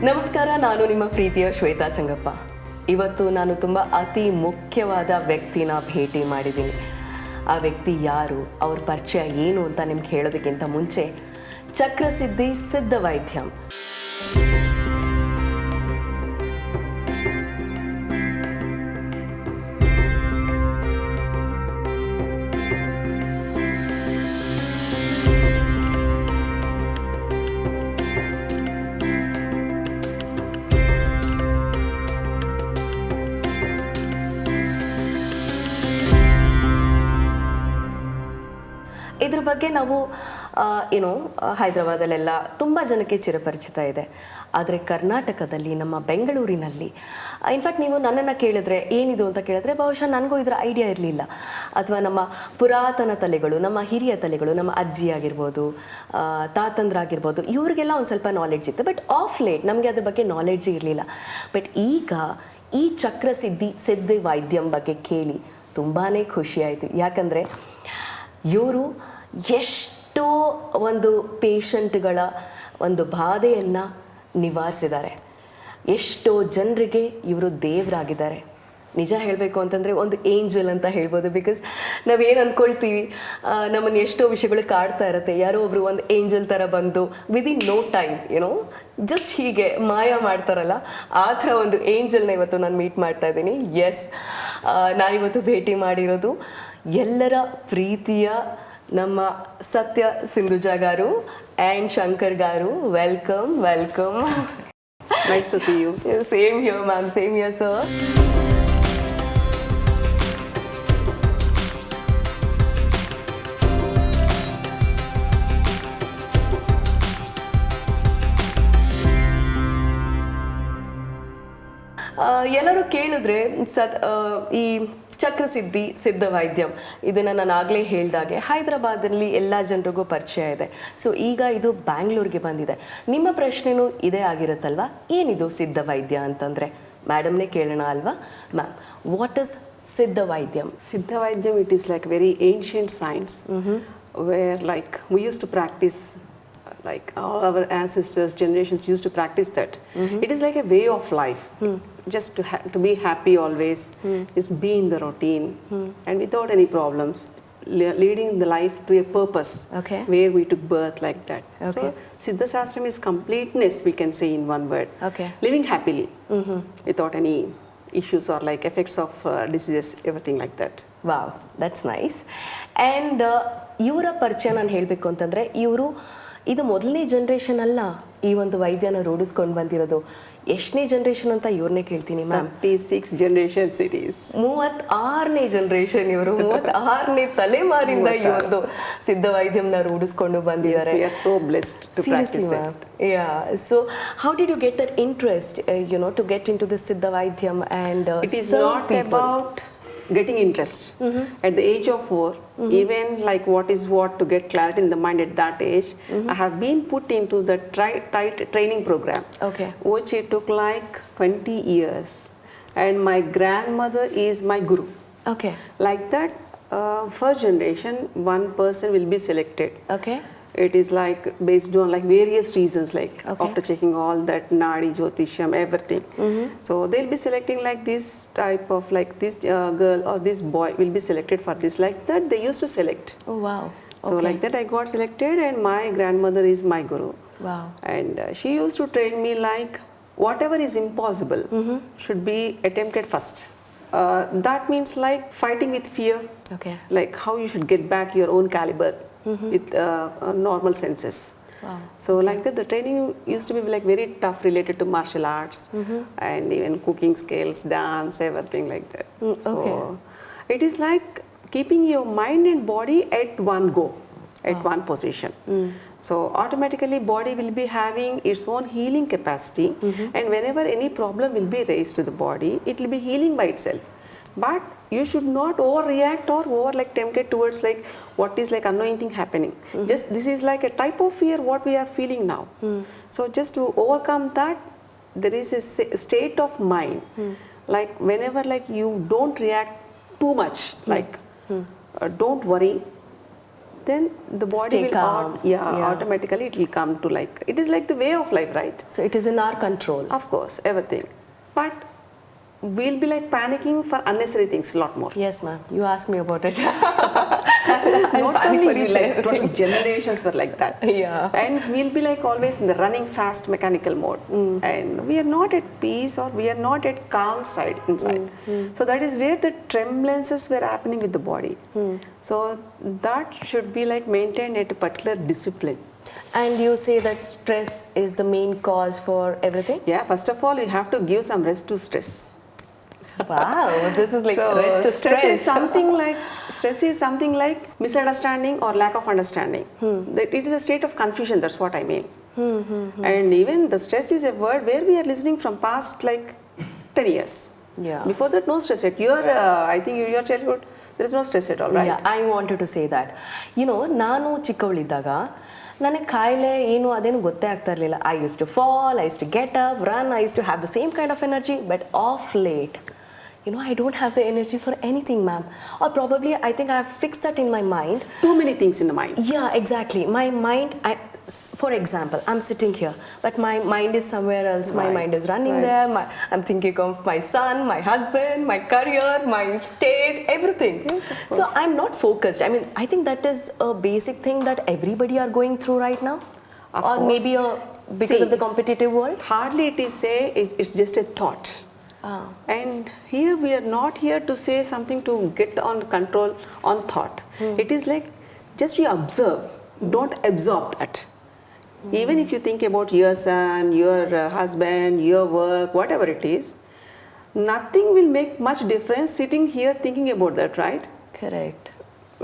ನಮಸ್ಕಾರ, ನಾನು ನಿಮ್ಮ ಪ್ರೀತಿಯ ಶ್ವೇತಾ ಚಂಗಪ್ಪ. ಇವತ್ತು ನಾನು ತುಂಬ ಅತಿ ಮುಖ್ಯವಾದ ವ್ಯಕ್ತಿನ ಭೇಟಿ ಮಾಡಿದ್ದೀನಿ. ಆ ವ್ಯಕ್ತಿ ಯಾರು, ಅವ್ರ ಪರಿಚಯ ಏನು ಅಂತ ನಿಮ್ಗೆ ಹೇಳೋದಕ್ಕಿಂತ ಮುಂಚೆ ಚಕ್ರಸಿದ್ಧಿ ಸಿದ್ಧ ವೈದ್ಯಂ. ಇದ್ರ ಬಗ್ಗೆ ನಾವು ಹೈದರಾಬಾದಲ್ಲೆಲ್ಲ ತುಂಬ ಜನಕ್ಕೆ ಚಿರಪರಿಚಿತ ಇದೆ. ಆದರೆ ಕರ್ನಾಟಕದಲ್ಲಿ, ನಮ್ಮ ಬೆಂಗಳೂರಿನಲ್ಲಿ, ಇನ್ಫ್ಯಾಕ್ಟ್ ನೀವು ನನ್ನನ್ನು ಕೇಳಿದ್ರೆ ಏನಿದು ಅಂತ ಕೇಳಿದ್ರೆ ಬಹುಶಃ ನನಗೂ ಇದರ ಐಡಿಯಾ ಇರಲಿಲ್ಲ. ಅಥವಾ ನಮ್ಮ ಪುರಾತನ ತಲೆಗಳು, ನಮ್ಮ ಹಿರಿಯ ತಲೆಗಳು, ನಮ್ಮ ಅಜ್ಜಿ ಆಗಿರ್ಬೋದು, ತಾತಂದ್ರಾಗಿರ್ಬೋದು, ಇವರಿಗೆಲ್ಲ ಒಂದು ಸ್ವಲ್ಪ ನಾಲೆಡ್ಜ್ ಇತ್ತು. ಬಟ್ ಆಫ್ ಲೇಟ್ ನಮಗೆ ಅದ್ರ ಬಗ್ಗೆ ನಾಲೆಡ್ಜ್ ಇರಲಿಲ್ಲ. ಬಟ್ ಈಗ ಈ ಚಕ್ರಸಿದ್ಧಿ ಸಿದ್ಧ ವೈದ್ಯಂ ಬಗ್ಗೆ ಕೇಳಿ ತುಂಬಾ ಖುಷಿಯಾಯಿತು. ಯಾಕಂದರೆ ಇವರು ಎಷ್ಟೋ ಒಂದು ಪೇಷಂಟ್ಗಳ ಒಂದು ಬಾಧೆಯನ್ನು ನಿವಾರಿಸಿದ್ದಾರೆ. ಎಷ್ಟೋ ಜನರಿಗೆ ಇವರು ದೇವರಾಗಿದ್ದಾರೆ. ನಿಜ ಹೇಳಬೇಕು ಅಂತಂದರೆ ಒಂದು ಏಂಜಲ್ ಅಂತ ಹೇಳ್ಬೋದು. ಬಿಕಾಸ್ ನಾವೇನು ಅಂದ್ಕೊಳ್ತೀವಿ, ನಮ್ಮನ್ನು ಎಷ್ಟೋ ವಿಷಯಗಳು ಕಾಡ್ತಾ ಇರುತ್ತೆ. ಯಾರೋ ಒಬ್ಬರು ಒಂದು ಏಂಜಲ್ ಥರ ಬಂದು ವಿದಿನ್ ನೋ ಟೈಮ್ ಜಸ್ಟ್ ಹೀಗೆ ಮಾಯ ಮಾಡ್ತಾರಲ್ಲ, ಆ ಥರ ಒಂದು ಏಂಜಲ್ನ ಇವತ್ತು ನಾನು ಮೀಟ್ ಮಾಡ್ತಾ ಇದ್ದೀನಿ. ಎಸ್, ನಾನಿವತ್ತು ಭೇಟಿ ಮಾಡಿರೋದು ಎಲ್ಲರ ಪ್ರೀತಿಯ ನಮ್ಮ Satya Sindhuja garu and Shankar garu. Welcome welcome. Nice to see you. Same here ma'am, same here sir. ಎಲ್ಲರೂ ಕೇಳಿದ್ರೆ ಈ ಚಕ್ರಸಿದ್ಧಿ ಸಿದ್ಧ ವೈದ್ಯಂ ಇದನ್ನು ನಾನು ಆಗಲೇ ಹೇಳಿದಾಗೆ ಹೈದರಾಬಾದಲ್ಲಿ ಎಲ್ಲ ಜನರಿಗೂ ಪರಿಚಯ ಇದೆ. ಸೊ ಈಗ ಇದು ಬ್ಯಾಂಗ್ಳೂರಿಗೆ ಬಂದಿದೆ. ನಿಮ್ಮ ಪ್ರಶ್ನೆನೂ ಇದೇ ಆಗಿರುತ್ತಲ್ವಾ, ಏನಿದು ಸಿದ್ಧ ವೈದ್ಯ ಅಂತಂದರೆ? ಮೇಡಮ್ನೇ ಕೇಳೋಣ ಅಲ್ವಾ. ಮ್ಯಾಮ್, ವಾಟ್ ಇಸ್ ಸಿದ್ಧ ವೈದ್ಯಂ? Siddha Vaidyam, it is like very ancient science, where like we used to practice, like all our ancestors, generations used to practice that. It is like a way of life, just to be happy always, just be in the routine and without any problems, leading the life to a purpose, where we took birth like that. So Siddha Shastram is completeness, we can say in one word. Living happily without any issues or like effects of diseases, everything like that. Wow, that's nice. And ಇವರ ಪರಿಚಯ ನಾನು ಹೇಳಬೇಕು ಅಂತಂದರೆ, ಇದು ಮೊದಲನೇ generation ಅಲ್ಲ ಈ ಒಂದು ವೈದ್ಯನ ರೂಢಿಸ್ಕೊಂಡು ಬಂದಿರೋದು. ಎಷ್ಟನೇ ಜನ್ರೇಷನ್ ಅಂತ ಇವ್ರನ್ನೇ ಕೇಳ್ತೀನಿ ಮ್ಯಾಮ್. 36 generations it is. 36ನೇ ಜನ್ರೇಷನ್ ಇವರು. 36ನೇ ತಲೆಮಾರಿಂದ ಈ ಒಂದು ಸಿದ್ಧ ವೈದ್ಯಂನ ರೂಢಿಸ್ಕೊಂಡು ಬಂದಿದ್ದಾರೆ. We are so blessed to practice that. Yeah. So how did you get that interest, to get into the Siddha Vaidyam and it is not people? About getting interest. At the age of 4, even like what to get clarity in the mind at that age, I have been put into the tight training program, which it took like 20 years. And my grandmother is my guru. Like that, first generation, one person will be selected. It is like based on like various reasons, like after checking all that Nadi Vaidya, everything. So they'll be selecting like this type of like this girl or this boy will be selected for this. Like that they used to select. Oh wow. So like that I got selected, and my grandmother is my guru. Wow. And she used to train me like whatever is impossible should be attempted first. That means like fighting with fear. Like how you should get back your own caliber with normal senses. So like that the training used to be like very tough, related to martial arts and even cooking skills, dance, everything like that. So it is like keeping your mind and body at one go, at one position. So automatically body will be having its own healing capacity, and whenever any problem will be raised to the body, it will be healing by itself. But you should not overreact or over like tempted towards like what is like annoying thing happening. Just this is like a type of fear what we are feeling now. So just to overcome that, there is a state of mind, like whenever like you don't react too much, like don't worry, then the body Stay will calm. automatically it will come to like, it is like the way of life, right? So it is in our control. Of course, everything. But we'll be like panicking for unnecessary things a lot more. Yes, ma'am. You asked me about it. Not only we, like total generations were like that. Yeah. And we'll be like always in the running fast mechanical mode. And we are not at peace, or we are not at calm side inside. So that is where the tremblances were happening with the body. So that should be like maintained at a particular discipline. And you say that stress is the main cause for everything? Yeah, first of all, you have to give some rest to stress. Wow, this is like So rest to stress. Stress is something like misunderstanding or lack of understanding. That it is a state of confusion, that's what I mean. And even the stress is a word where we are listening from past like 10 years. Yeah. Before that, no stress. At your, I think in your childhood, there is no stress at all, right? Yeah, I wanted to say that. You know, ನಾನು ಚಿಕ್ಕವಳಿದ್ದಾಗ ನನಗೆ ಕಾಯಿಲೆ ಏನು ಅದೇನು ಗೊತ್ತೇ ಆಗ್ತಾ ಇರಲಿಲ್ಲ. I used to fall, I used to get up, run, I used to have the same kind of energy, but of late, you know, I don't have the energy for anything, ma'am. Or probably I think I have fixed that in my mind. Too many things in the mind. Yeah, exactly. My mind, for example, I'm sitting here, but my mind is somewhere else. My mind is running there. I'm thinking of my son, my husband, my career, my stage, everything. Yes, so I'm not focused. I mean, I think that is a basic thing that everybody are going through right now. Of or course. maybe because of the competitive world. Hardly it is it's just a thought. And here we are not here to say something to get on control on thought. It is like just you observe, don't absorb that. Even if you think about your son, your husband, your work, whatever it is, nothing will make much difference sitting here thinking about that, right? Correct.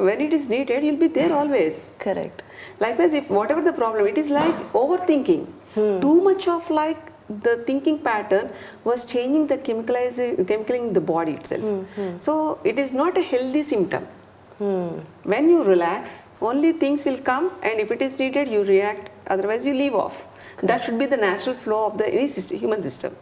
When it is needed, you'll be there always. Correct. Likewise, if whatever the problem, it is like overthinking. Too much of like the thinking pattern was changing the chemical in the body itself. So it is not a healthy symptom. When you relax, only things will come, and if it is needed, you react. Otherwise, you leave off. That should be the natural flow of the any system, human system.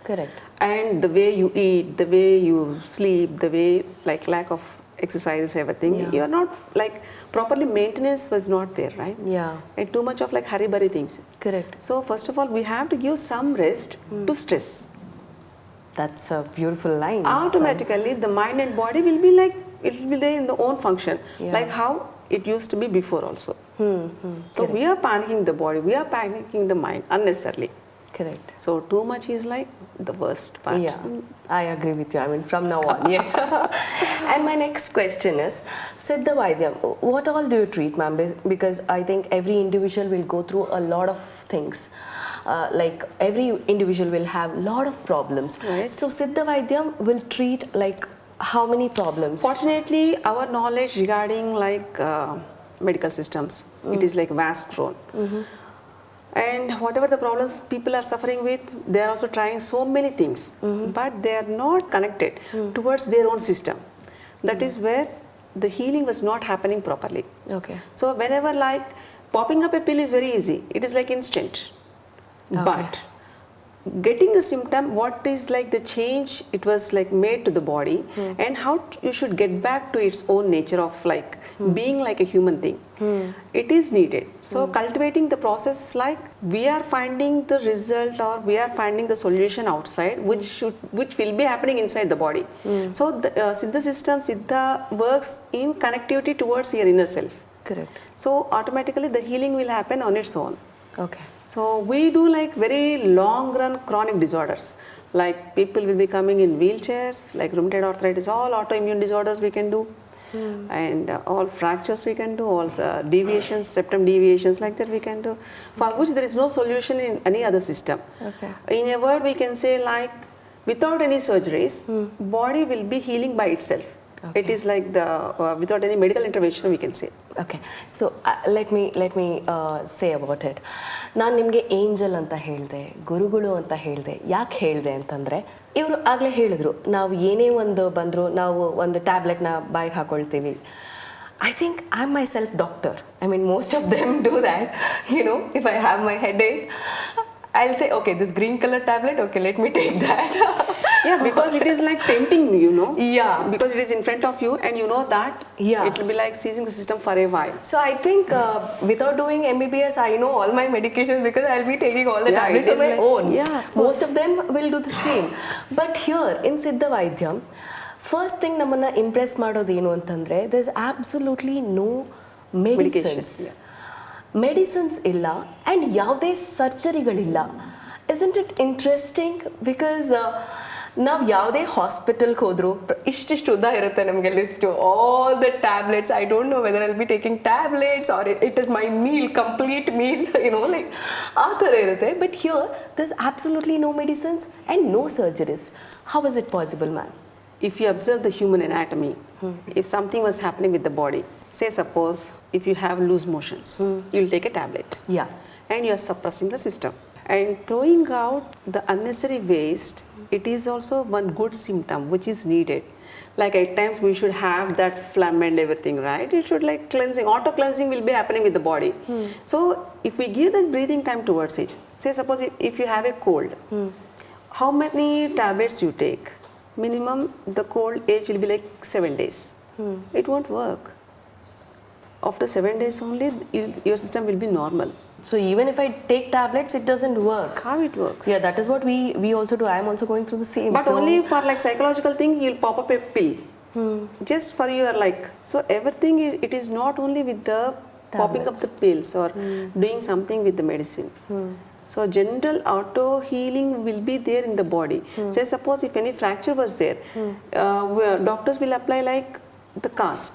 Correct. And the way you eat, the way you sleep, the way like lack of exercise, everything, you are not like properly maintenance was not there, right? Yeah. And too much of like hurry-burry things. Correct. So first of all, we have to give some rest to stress. That's a beautiful line. Automatically, the mind and body will be like, it will be there in the own function, like how it used to be before also. So we are panicking the body, we are panicking the mind unnecessarily. Correct. So too much is like the worst part. Yeah, I agree with you. I mean, from now on, yes. And my next question is, Siddha Vaidya, what all do you treat, ma'am? Because I think every individual will go through a lot of things. Like every individual will have a lot of problems. Right. So Siddha Vaidya will treat like how many problems? Fortunately, our knowledge regarding like medical systems, it is like vast grown. And whatever the problems people are suffering with, they are also trying so many things, but they are not connected towards their own system. That is where the healing was not happening properly. Okay. So whenever like popping up a pill is very easy, it is like instant. Okay. But getting the symptom, what is like the change it was like made to the body, and how you should get back to its own nature of like being like a human thing, it is needed. So cultivating the process, like we are finding the result or we are finding the solution outside, which will be happening inside the body. So the Siddha system, Siddha works in connectivity towards your inner self. Correct. So automatically the healing will happen on its own. Okay. So we do like very long run chronic disorders, like people will be coming in wheelchairs, like rheumatoid arthritis, all autoimmune disorders we can do, and all fractures we can do, all deviations, septum deviations like that we can do, for which there is no solution in any other system. Okay. In a word we can say like without any surgeries, body will be healing by itself. Okay. It is like the without any medical intervention we can say. Okay, so let me say about it. ನಾನು ನಿಮಗೆ angel ಅಂತ ಹೇಳಿದೆ, ಗುರುಗಳು ಅಂತ ಹೇಳಿದೆ. ಯಾಕೆ ಹೇಳಿದೆ ಅಂತಂದರೆ, ಇವರು ಆಗಲೇ ಹೇಳಿದ್ರು, ನಾವು ಏನೇ ಒಂದು ಬಂದರೂ ನಾವು ಒಂದು ಟ್ಯಾಬ್ಲೆಟ್ನ ಬಾಯಿಗೆ ಹಾಕೊಳ್ತೀವಿ. I think I'm myself doctor. I mean, most of them do that. You know, if I have my headache, I'll say, okay, this green color tablet, okay, let me take that. Yeah, because it is like tempting, you know. Yeah. Because it is in front of you and you know that it will be like seizing the system for a while. So I think without doing MBBS, I know all my medications because I'll be taking all the tablets on my own. Yeah, most of them will do the same. But here in Siddha Vaidya, first thing ನಮ್ಮನ್ನ impress ಮಾಡೋದು ಏನು ಅಂತಂದ್ರೆ there's absolutely no medicines. Medicines ಇಲ್ಲ and ಯಾವುದೇ ಸರ್ಜರಿಗಳಿಲ್ಲ. Isn't it interesting? Because ನಾವು ಯಾವುದೇ ಹಾಸ್ಪಿಟಲ್ಗೆ ಹೋದ್ರು ಇಷ್ಟಿಷ್ಟು ಉದ್ದ ಇರುತ್ತೆ ನಮಗೆ list all the tablets. I don't know whether I'll be taking tablets or it is my meal, complete meal, like ಆ ಥರ ಇರುತ್ತೆ. But here there's absolutely no medicines and no surgeries. How is it possible, ma'am? If you observe the human anatomy, if something was happening with the body, say suppose if you have loose motions, you'll take a tablet. Yeah. And you are suppressing the system. And throwing out the unnecessary waste, it is also one good symptom which is needed. Like at times we should have that phlegm and everything, right? It should like cleansing, auto cleansing will be happening with the body. So if we give that breathing time towards it, say suppose if you have a cold, how many tablets you take? Minimum the cold age will be like 7 days. It won't work. After 7 days only, your system will be normal. So even if I take tablets, it doesn't work. How it works? Yeah, that is what we also do. I am also going through the same. But only for like psychological thing, you'll pop up a pill. Just for your like. So everything it is not only with the popping up the pills or doing something with the medicine. So general auto healing will be there in the body. Say suppose if any fracture was there, doctors will apply like the cast.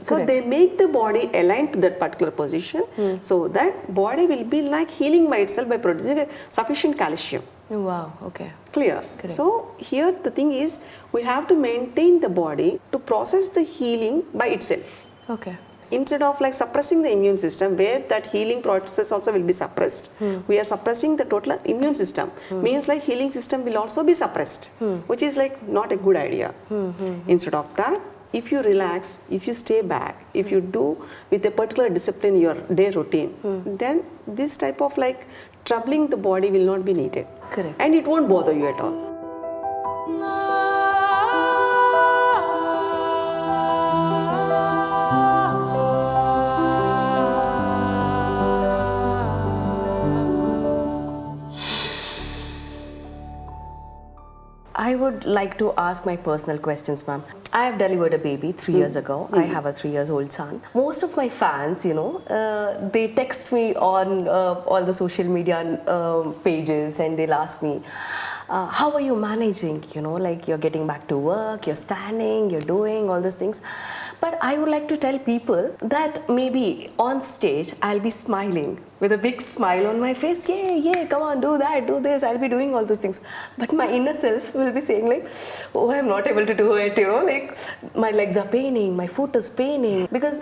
So they make the body align to that particular position, so that body will be like healing by itself by producing sufficient calcium. Wow, okay. Clear. Correct. So here the thing is we have to maintain the body to process the healing by itself. Okay. Instead of like suppressing the immune system where that healing process also will be suppressed, we are suppressing the total immune system. Means like healing system will also be suppressed, which is like not a good idea. Instead of that, if you relax, if you stay back, if you do with a particular discipline your day routine, then this type of like troubling the body will not be needed. Correct. And it won't bother you at all. I would like to ask my personal questions, ma'am. I have delivered a baby 3 years ago. I have a 3-year-old son. Most of my fans, they text me on all the social media pages and they'll ask me, how are you managing? Like you're getting back to work, you're standing, you're doing all these things. But I would like to tell people that maybe on stage I'll be smiling with a big smile on my face. Yeah, come on, do that, do this. I'll be doing all those things. But my inner self will be saying like, oh, I'm not able to do it. Like my legs are paining, my foot is paining. Because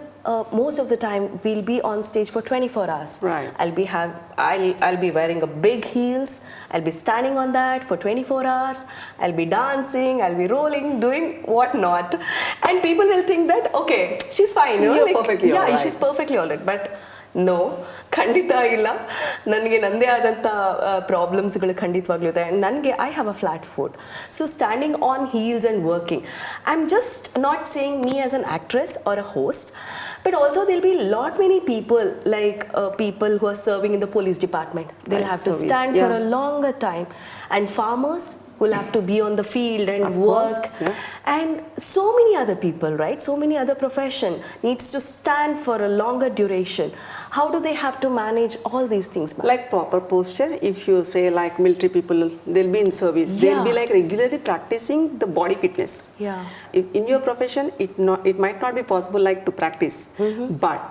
most of the time we'll be on stage for 24 hours. Right. I'll be wearing a big heels. I'll be standing on that for 24 hours. I'll be dancing. I'll be rolling, doing what not. And people will think that okay, she's fine. You're perfectly all right. She's perfectly all right. But no, ಖಂಡಿತ ಇಲ್ಲ. ನನಗೆ ನನ್ನದೇ ಆದಂಥ ಪ್ರಾಬ್ಲಮ್ಸ್ಗಳು ಖಂಡಿತವಾಗ್ಲೂ ಇದೆ. ನನಗೆ I have a flat foot. So standing on heels and working, I am just not saying me as an actress or a host, but also there'll be lot many people like people who are serving in the police department. They'll have to stand for a longer time, and farmers will have to be on the field and work, and so many other people, right? So many other profession needs to stand for a longer duration. How do they have to manage all these things, ma'am? Like proper posture, if you say like military people, they'll be in service. They'll be like regularly practicing the body fitness. In your profession, it might not be possible like to practice, but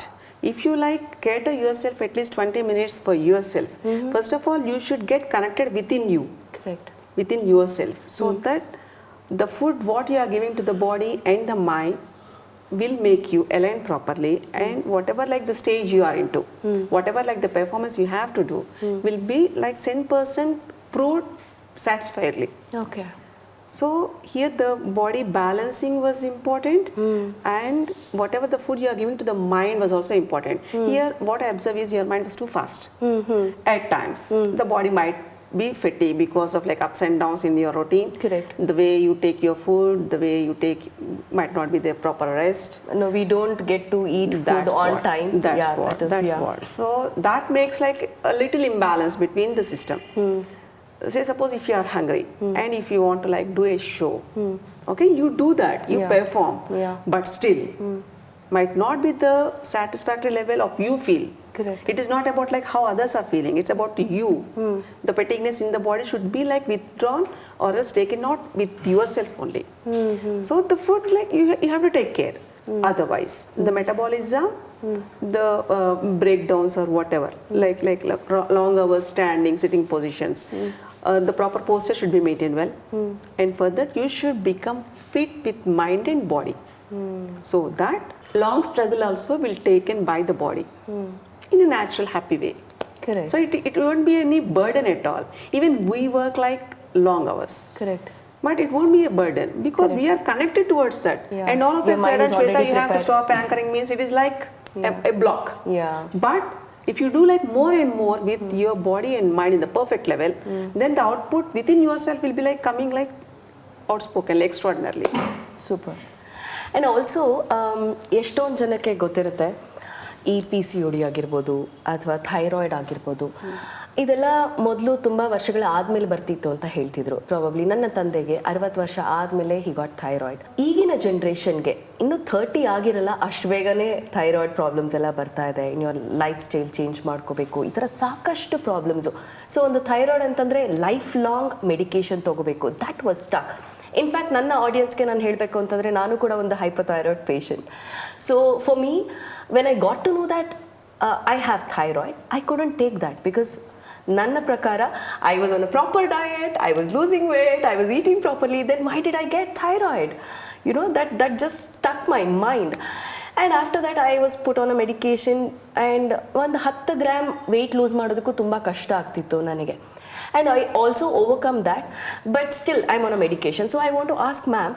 if you like cater yourself at least 20 minutes for yourself, first of all you should get connected within you. Correct. Within yourself, so that the food what you are giving to the body and the mind will make you align properly, and whatever like the stage you are into, whatever like the performance you have to do will be like 100% proved satisfactorily. Okay. So here the body balancing was important, and whatever the food you are giving to the mind was also important. Here what I observe is your mind was too fast. At times the body might be fatty because of like ups and downs in your routine. Correct. The way you take your food, the way you take might not be the proper rest. No, we don't get to eat food on time. That's what. So that makes like a little imbalance between the system. Say suppose if you are hungry and if you want to like do a show, okay, you do that, you perform, but still might not be the satisfactory level of you feel. Correct. It is not about like how others are feeling, it's about you. The fatigueness in the body should be like withdrawn or else taken out with yourself only. So the food, like you have to take care. Otherwise, the metabolism, the breakdowns or whatever, like long hours standing, sitting positions, the proper posture should be maintained well. And further, you should become fit with mind and body. So that long struggle also will taken by the body in a natural, happy way. Correct. So it won't be any burden at all. Even we work like long hours. Correct. But it won't be a burden because we are connected towards that. Yeah. And all of Your a mind sudden, is Shwetha, already you have to prepared. stop anchoring means it is like a block. Yeah. But if you do like more and more with your body and mind in the perfect level, then the output within yourself will be like coming like outspoken, like extraordinarily. Super. And also ಎಷ್ಟೊಂದು ಜನಕ್ಕೆ ಗೊತ್ತಿರುತ್ತೆ ಈ PCOD ಆಗಿರ್ಬೋದು ಅಥವಾ thyroid ಆಗಿರ್ಬೋದು, ಇದೆಲ್ಲ ಮೊದಲು ತುಂಬ ವರ್ಷಗಳ ಆದಮೇಲೆ ಬರ್ತಿತ್ತು ಅಂತ ಹೇಳ್ತಿದ್ರು. ಪ್ರಾಬಬ್ಲಿ ನನ್ನ ತಂದೆಗೆ 60 ವರ್ಷ ಆದಮೇಲೆ ಹಿ ಗಾಟ್ ಥೈರಾಯ್ಡ್. ಈಗಿನ ಜನ್ರೇಷನ್ಗೆ ಇನ್ನೂ 30 ಆಗಿರಲ್ಲ, ಅಷ್ಟು ಬೇಗನೆ ಥೈರಾಯ್ಡ್ ಪ್ರಾಬ್ಲಮ್ಸ್ ಎಲ್ಲ ಬರ್ತಾ ಇದೆ. In your life style change ಮಾಡ್ಕೋಬೇಕು, ಈ ಥರ ಸಾಕಷ್ಟು ಪ್ರಾಬ್ಲಮ್ಸು. ಸೊ ಒಂದು ಥೈರಾಯ್ಡ್ ಅಂತಂದರೆ ಲೈಫ್ ಲಾಂಗ್ ಮೆಡಿಕೇಶನ್ ತೊಗೋಬೇಕು. That was stuck. ಇನ್ಫ್ಯಾಕ್ಟ್ ನನ್ನ ಆಡಿಯನ್ಸ್ಗೆ ನಾನು ಹೇಳಬೇಕು ಅಂತಂದರೆ ನಾನು ಕೂಡ ಒಂದು hypothyroid patient. So for me when I got to know that I have thyroid, I couldn't take that because ನನ್ನ ಪ್ರಕಾರ I was on a proper diet, I was losing weight, I was eating properly, then why did I get thyroid? You know that just stuck my mind. And after that I was put on a medication and ಒಂದು 10 gram weight loose ಮಾಡೋದಕ್ಕೂ ತುಂಬ ಕಷ್ಟ ಆಗ್ತಿತ್ತು ನನಗೆ. And I also overcome that, but still I'm on a medication. So I want to ask ma'am,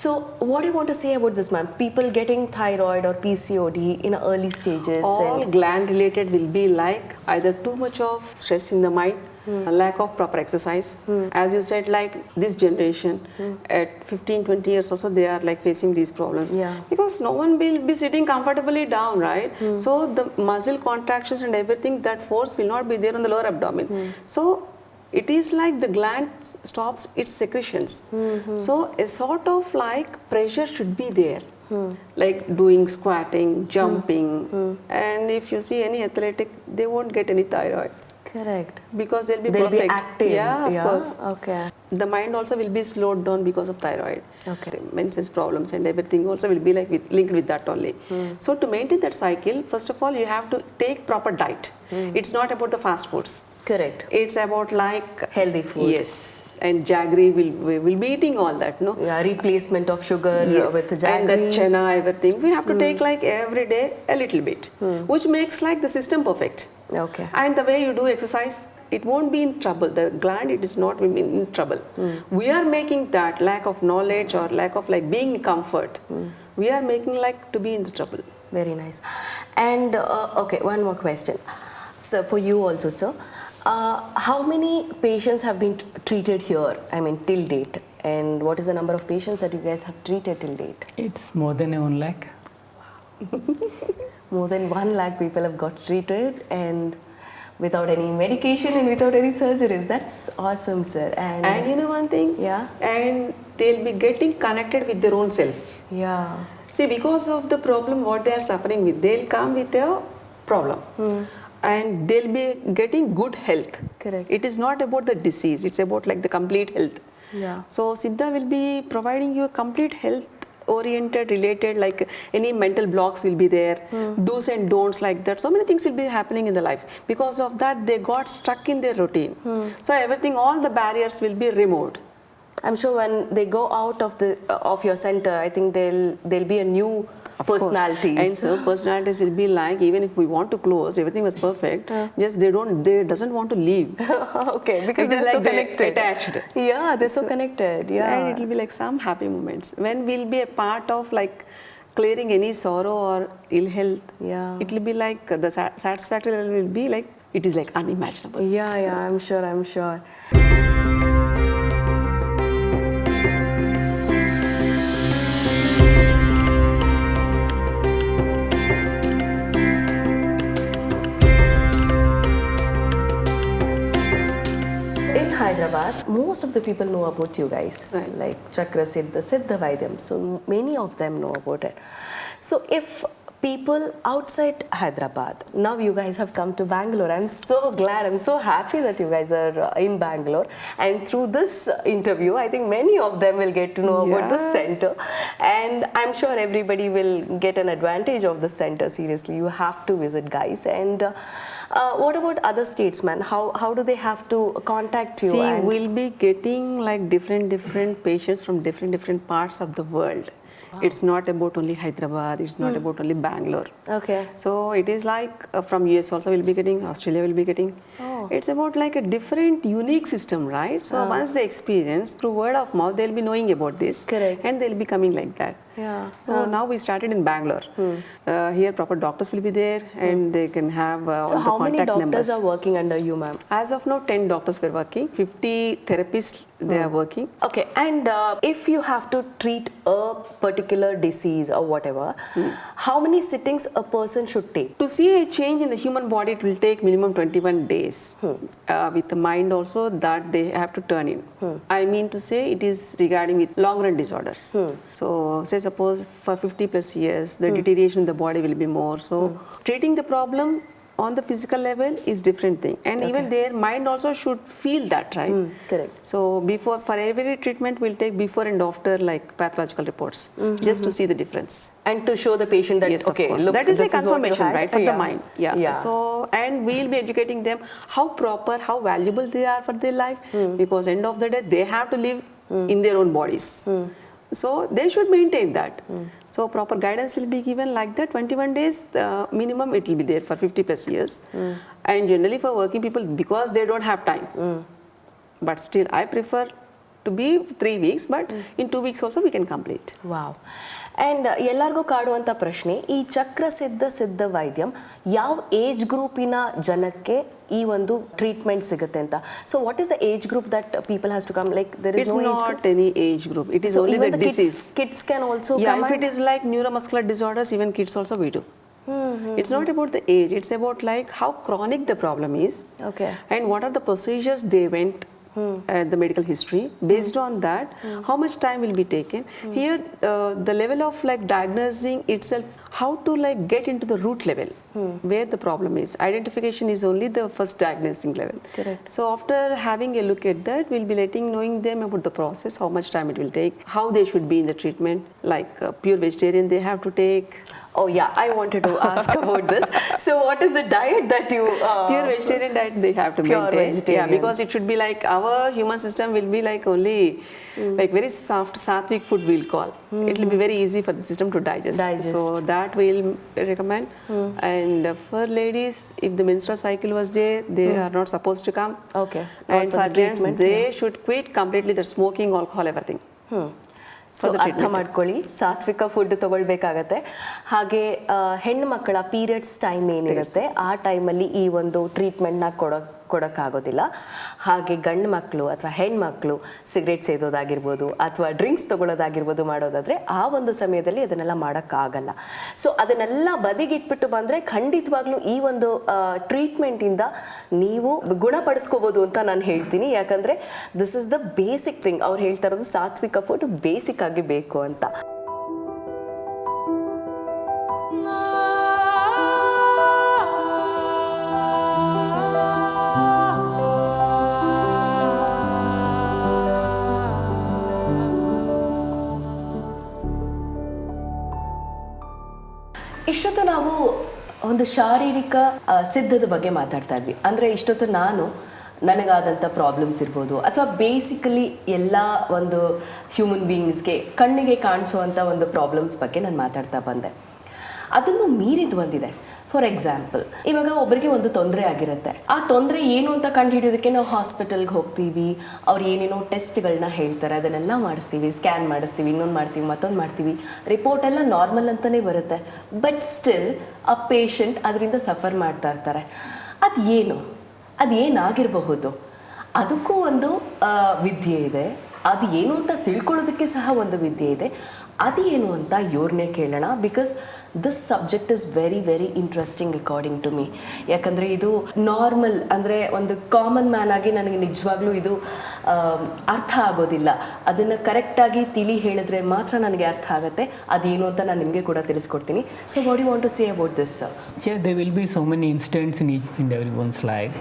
so what do you want to say about this, ma'am? People getting thyroid or PCOD in early stages. All gland related will be like either too much of stress in the mind, a lack of proper exercise. As you said, like this generation at 15-20 years also they are like facing these problems. Because no one will be sitting comfortably down, right? So the muscle contractions and everything, that force will not be there on the lower abdomen. So it is like the gland stops its secretions. So a sort of like pressure should be there, like doing squatting, jumping, and if you see any athletic, they won't get any thyroid. Correct. Because they'll be they'll perfect. be active. Yeah, of course. Okay. The mind also will be slowed down because of thyroid. Okay. Menses problems and everything also will be like linked with that only. So to maintain that cycle, first of all, you have to take proper diet. It's not about the fast foods. Correct. It's about like healthy food. Yes. And jaggery will be eating all that, no? Yeah, replacement of sugar with jaggery. And that chana, everything. We have to take like every day a little bit, which makes like the system perfect. Okay. And the way you do exercise, it won't be in trouble. The gland, it is not in trouble. We are making that lack of knowledge or lack of like being in comfort. We are making like to be in the trouble. Very nice. And okay, one more question. So for you also, sir, how many patients have been treated here? I mean, till date, and what is the number of patients that you guys have treated till date? It's more than 1 lakh. More than 1 lakh people have got treated, and without any medication and without any surgeries. That's awesome, sir. And you know one thing? Yeah. And they'll be getting connected with their own self. Yeah. See, because of the problem what they are suffering with, they'll come with a problem. And they'll be getting good health. Correct. It is not about the disease, it's about like the complete health. Yeah. So Siddha will be providing you a complete health oriented, related, like any mental blocks will be there, do's and don'ts like that. So many things will be happening in the life. Because of that, they got stuck in their routine. So everything, all the barriers will be removed. I'm sure when they go out of your center, I think there'll be a new personalities. And so personalities will be like, even if we want to close, everything was perfect, just they doesn't want to leave. Okay, because It is they're like so connected. attached. Yeah, they're so connected. Yeah. And it will be like some happy moments. When we'll be a part of like clearing any sorrow or ill health, Yeah. it will be like the satisfactory level will be like it is like unimaginable. Yeah, I'm sure. In Hyderabad, most of the people know about you guys, Right. like Chakrasiddh, Siddha Vaidyam. So many of them know about it. So if people outside Hyderabad, now you guys have come to Bangalore. I'm so glad, I'm so happy that you guys are in Bangalore. And through this interview, I think many of them will get to know about the center. And I'm sure everybody will get an advantage of the center. Seriously, you have to visit, guys. And what about other states, man? How do they have to contact you? See, we'll be getting like different patients from different parts of the world. Wow. It's not about only Hyderabad, it's not about only Bangalore. Okay. So it is like from US also we'll be getting, Australia will be getting. Oh. It's about like a different unique system, right? So once they experience through word of mouth, they'll be knowing about this. Correct. And they'll be coming like that. Yeah. So now we started in Bangalore. Here proper doctors will be there and they can have so all the contact numbers. how many doctors are working under you, ma'am? As of now, 10 doctors were working, 50 therapists they are working. Okay, and if you have to treat a particular disease or whatever, how many sittings a person should take? To see a change in the human body, it will take minimum 21 days. With the mind also that they have to turn in. I mean to say it is regarding with long run disorders. So say suppose for 50 plus years, the deterioration in the body will be more. So treating the problem on the physical level is different thing, and even their mind also should feel that, right? Correct. So before, for every treatment we'll take before and after like pathological reports, just to see the difference and to show the patient that yes, okay, look, that is the confirmation, right, for the mind. Yeah. So and we'll be educating them how proper, how valuable they are for their life, because end of the day they have to live in their own bodies. So they should maintain that. So proper guidance will be given like that. 21 days minimum it will be there for 50 plus years. And generally for working people, because they don't have time. But still I prefer to be 3 weeks, but in 2 weeks also we can complete. Wow. And ಎಲ್ಲರಿಗೂ ಕಾಡುವಂಥ ಪ್ರಶ್ನೆ, ಈ ಚಕ್ರಸಿದ್ಧ ಸಿದ್ಧ ವೈದ್ಯಂ ಯಾವ age ಗ್ರೂಪಿನ ಜನಕ್ಕೆ ಈ ಒಂದು treatment ಸಿಗುತ್ತೆ ಅಂತ? So what is the age group that people has to come? Like there is no age not any age group. It is only the disease. Kids can also come. If it is like neuromuscular disorders, even kids also we do. It's not about the age. It's about like how chronic the problem is. Okay. And what are the procedures they went. The medical history. Based on that, how much time will be taken. Here, the level of like diagnosing itself, how to like get into the root level where the problem is. Identification is only the first diagnosing level. Correct. So after having a look at that, we'll be knowing them about the process, how much time it will take, how they should be in the treatment. Like pure vegetarian they have to take. Oh yeah, I wanted to ask about this. So what is the diet that you... Pure vegetarian diet they have to pure maintain. Vegetarian. Yeah, because it should be like our human system will be like only like very soft sattvic food we'll call. It will be very easy for the system to digest. So that we'll recommend. And for ladies, if the menstrual cycle was there, they are not supposed to come. Okay. And for gents, they should quit completely the smoking, alcohol, everything. So ಅರ್ಥ ಮಾಡ್ಕೊಳ್ಳಿ, ಸಾತ್ವಿಕ food ತಗೊಳ್ಬೇಕಾಗತ್ತೆ. ಹಾಗೆ ಹೆಣ್ಣು ಮಕ್ಕಳ periods time ಏನಿರುತ್ತೆ ಆ ಟೈಮಲ್ಲಿ ಈ ಒಂದು ಟ್ರೀಟ್ಮೆಂಟ್ನ ಕೊಡೋಕ್ಕಾಗೋದಿಲ್ಲ. ಹಾಗೆ ಗಂಡು ಮಕ್ಕಳು ಅಥವಾ ಹೆಣ್ಮಕ್ಳು ಸಿಗರೇಟ್ ಸೇದೋದಾಗಿರ್ಬೋದು ಅಥವಾ ಡ್ರಿಂಕ್ಸ್ ತೊಗೊಳ್ಳೋದಾಗಿರ್ಬೋದು ಮಾಡೋದಾದರೆ ಆ ಒಂದು ಸಮಯದಲ್ಲಿ ಅದನ್ನೆಲ್ಲ ಮಾಡೋಕ್ಕಾಗಲ್ಲ. ಸೊ ಅದನ್ನೆಲ್ಲ ಬದಿಗಿಟ್ಬಿಟ್ಟು ಬಂದರೆ ಖಂಡಿತವಾಗ್ಲೂ ಈ ಒಂದು ಟ್ರೀಟ್ಮೆಂಟಿಂದ ನೀವು ಗುಣಪಡಿಸ್ಕೋಬೋದು ಅಂತ ನಾನು ಹೇಳ್ತೀನಿ. ಯಾಕಂದರೆ this is the basic thing. ಅವ್ರು ಹೇಳ್ತಾ ಇರೋದು ಸಾತ್ವಿಕ ಫುಡ್ ಬೇಸಿಕ್ ಆಗಿ ಬೇಕು ಅಂತ. ಇಷ್ಟೊತ್ತು ನಾವು ಒಂದು ಶಾರೀರಿಕ ಸಿದ್ಧದ ಬಗ್ಗೆ ಮಾತಾಡ್ತಾ ಇದ್ವಿ. ಅಂದರೆ ಇಷ್ಟೊತ್ತು ನಾನು ನನಗಾದಂಥ ಪ್ರಾಬ್ಲಮ್ಸ್ ಇರ್ಬೋದು ಅಥವಾ ಬೇಸಿಕಲಿ ಎಲ್ಲ ಒಂದು ಹ್ಯೂಮನ್ ಬೀಯಿಂಗ್ಸ್ಗೆ ಕಣ್ಣಿಗೆ ಕಾಣಿಸುವಂಥ ಒಂದು ಪ್ರಾಬ್ಲಮ್ಸ್ ಬಗ್ಗೆ ನಾನು ಮಾತಾಡ್ತಾ ಬಂದೆ. ಅದನ್ನು ಮೀರಿದು ಬಂದಿದೆ. ಫಾರ್ ಎಕ್ಸಾಂಪಲ್, ಇವಾಗ ಒಬ್ಬರಿಗೆ ಒಂದು ತೊಂದರೆ ಆಗಿರುತ್ತೆ. ಆ ತೊಂದರೆ ಏನು ಅಂತ ಕಂಡು ಹಿಡಿಯೋದಕ್ಕೆ ನಾವು ಹಾಸ್ಪಿಟಲ್ಗೆ ಹೋಗ್ತೀವಿ. ಅವ್ರು ಏನೇನೋ ಟೆಸ್ಟ್ಗಳನ್ನ ಹೇಳ್ತಾರೆ, ಅದನ್ನೆಲ್ಲ ಮಾಡಿಸ್ತೀವಿ, ಸ್ಕ್ಯಾನ್ ಮಾಡಿಸ್ತೀವಿ, ಇನ್ನೊಂದು ಮಾಡ್ತೀವಿ, ಮತ್ತೊಂದು ಮಾಡ್ತೀವಿ. ರಿಪೋರ್ಟ್ ಎಲ್ಲ ನಾರ್ಮಲ್ ಅಂತಲೇ ಬರುತ್ತೆ. ಬಟ್ ಸ್ಟಿಲ್ ಆ ಪೇಷಂಟ್ ಅದರಿಂದ ಸಫರ್ ಮಾಡ್ತಾ ಇರ್ತಾರೆ. ಅದೇನಾಗಿರಬಹುದು, ಅದಕ್ಕೂ ಒಂದು ವಿದ್ಯೆ ಇದೆ. ಅದು ಏನು ಅಂತ ತಿಳ್ಕೊಳ್ಳೋದಕ್ಕೆ ಸಹ ಒಂದು ವಿದ್ಯೆ ಇದೆ. ಅದು ಏನು ಅಂತ ಇವ್ರನ್ನೇ ಕೇಳೋಣ. Because this subject is very very interesting according to me. ಯಾಕಂದರೆ ಇದು ನಾರ್ಮಲ್ ಅಂದರೆ ಒಂದು ಕಾಮನ್ ಮ್ಯಾನ್ ಆಗಿ ನನಗೆ ನಿಜವಾಗ್ಲೂ ಇದು ಅರ್ಥ ಆಗೋದಿಲ್ಲ. ಅದನ್ನು ಕರೆಕ್ಟಾಗಿ ತಿಳಿ ಹೇಳಿದ್ರೆ ಮಾತ್ರ ನನಗೆ ಅರ್ಥ ಆಗುತ್ತೆ. ಅದೇನು ಅಂತ ನಾನು ನಿಮಗೆ ಕೂಡ ತಿಳಿಸ್ಕೊಡ್ತೀನಿ. So what you want to say about this? Yeah, there will be so many incidents in each and everyone's life,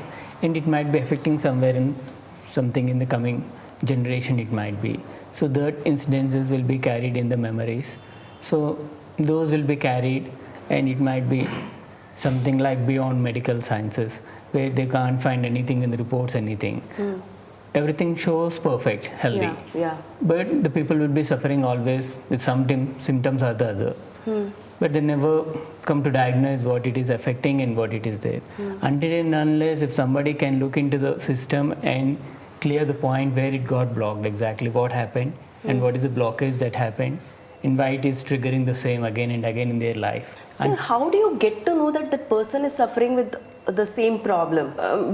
and it might be affecting somewhere in something in the coming generation it might be. So that incidences will be carried in the memories. So those will be carried, and it might be something like beyond medical sciences, where they can't find anything in the reports, anything. Everything shows perfect, healthy. Yeah. But the people will be suffering always with some symptoms or the other. But they never come to diagnose what it is affecting and what it is there. Until and unless if somebody can look into the system and clear the point where it got blocked, exactly what happened and what is the blockage that happened and why it is triggering the same again and again in their life. So how do you get to know that that person is suffering with the same problem?